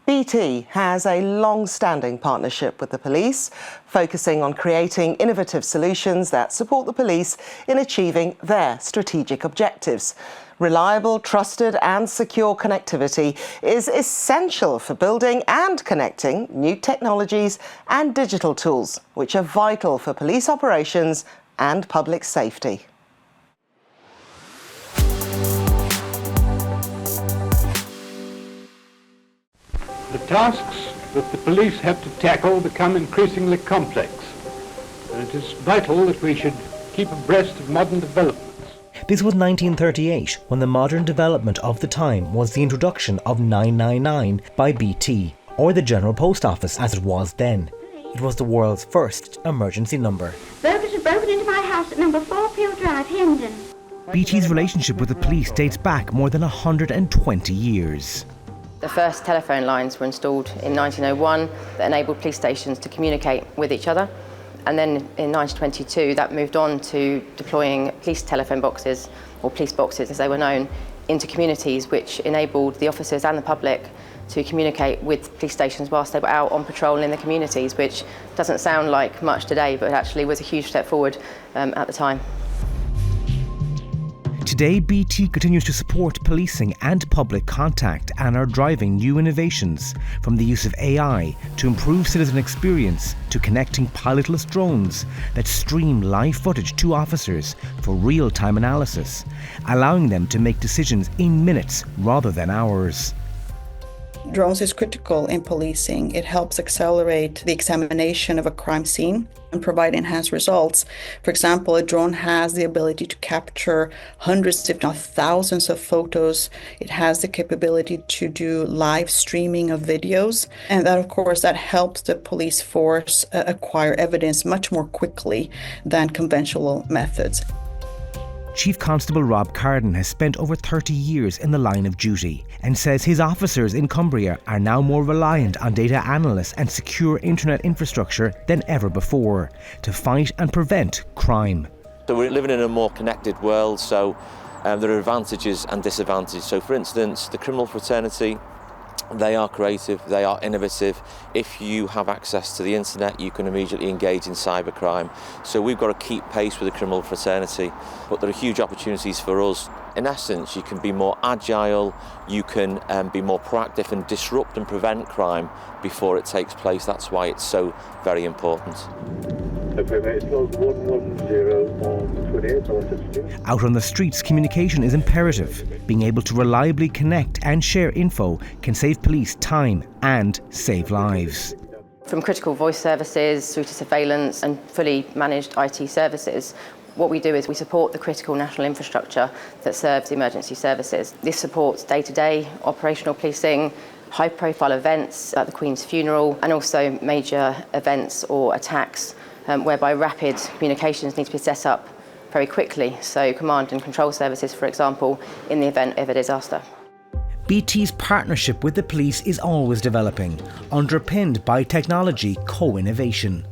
BT has a long-standing partnership with the police, focusing on creating innovative solutions that support the police in achieving their strategic objectives. Reliable, trusted and secure connectivity is essential for building and connecting new technologies and digital tools, which are vital for police operations and public safety. The tasks that the police have to tackle become increasingly complex, and it is vital that we should keep abreast of modern developments. This was 1938, when the modern development of the time was the introduction of 999 by BT, or the General Post Office as it was then. It was the world's first emergency number. Burglars have broken into my house at number 4 Peel Drive, Hendon. BT's relationship with the police dates back more than 120 years. The first telephone lines were installed in 1901 that enabled police stations to communicate with each other. And then in 1922, that moved on to deploying police telephone boxes, or police boxes as they were known, into communities, which enabled the officers and the public to communicate with police stations whilst they were out on patrol in the communities, which doesn't sound like much today, but actually was a huge step forward at the time. Today, BT continues to support policing and public contact and are driving new innovations, from the use of AI to improve citizen experience to connecting pilotless drones that stream live footage to officers for real-time analysis, allowing them to make decisions in minutes rather than hours. Drones is critical in policing. It helps accelerate the examination of a crime scene and provide enhanced results. For example, a drone has the ability to capture hundreds, if not thousands, of photos. It has the capability to do live streaming of videos. And that, of course, that helps the police force acquire evidence much more quickly than conventional methods. Chief Constable Rob Carden has spent over 30 years in the line of duty and says his officers in Cumbria are now more reliant on data analysts and secure internet infrastructure than ever before to fight and prevent crime. So we're living in a more connected world, so there are advantages and disadvantages. So for instance, the criminal fraternity, they are creative, they are innovative. If you have access to the internet, you can immediately engage in cybercrime. So we've got to keep pace with the criminal fraternity, but there are huge opportunities for us. In essence, you can be more agile, you can be more proactive and disrupt and prevent crime before it takes place. That's why it's so very important. Out on the streets, communication is imperative. Being able to reliably connect and share info can save police time and save lives. From critical voice services through to surveillance and fully managed IT services, what we do is we support the critical national infrastructure that serves emergency services. This supports day-to-day operational policing, high-profile events like the Queen's funeral, and also major events or attacks whereby rapid communications need to be set up very quickly. So command and control services, for example, in the event of a disaster. BT's partnership with the police is always developing, underpinned by technology co-innovation.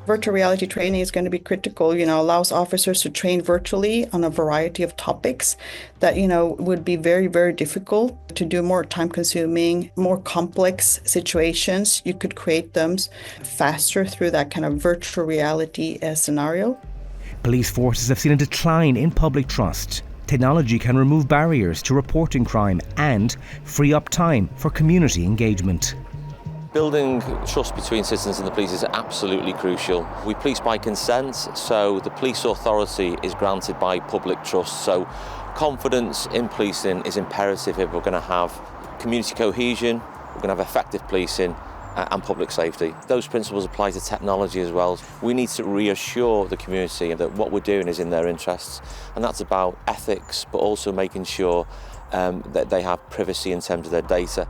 Virtual reality training is going to be critical, allows officers to train virtually on a variety of topics that, would be very, very difficult to do, more time-consuming, more complex situations. You could create them faster through that kind of virtual reality scenario. Police forces have seen a decline in public trust. Technology can remove barriers to reporting crime and free up time for community engagement. Building trust between citizens and the police is absolutely crucial. We police by consent, so the police authority is granted by public trust. So confidence in policing is imperative if we're going to have community cohesion, we're going to have effective policing and public safety. Those principles apply to technology as well. We need to reassure the community that what we're doing is in their interests, and that's about ethics, but also making sure that they have privacy in terms of their data.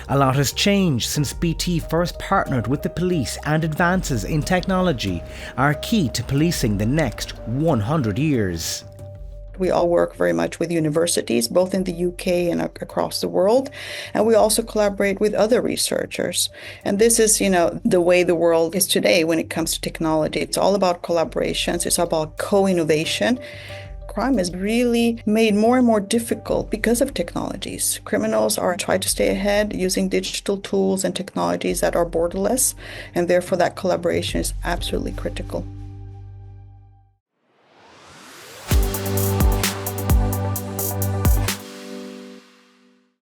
A lot has changed since BT first partnered with the police, and advances in technology are key to policing the next 100 years. We all work very much with universities, both in the UK and across the world. And we also collaborate with other researchers. And this is, the way the world is today when it comes to technology. It's all about collaborations. It's about co-innovation. crime is really made more and more difficult because of technologies. Criminals are trying to stay ahead using digital tools and technologies that are borderless, and therefore that collaboration is absolutely critical.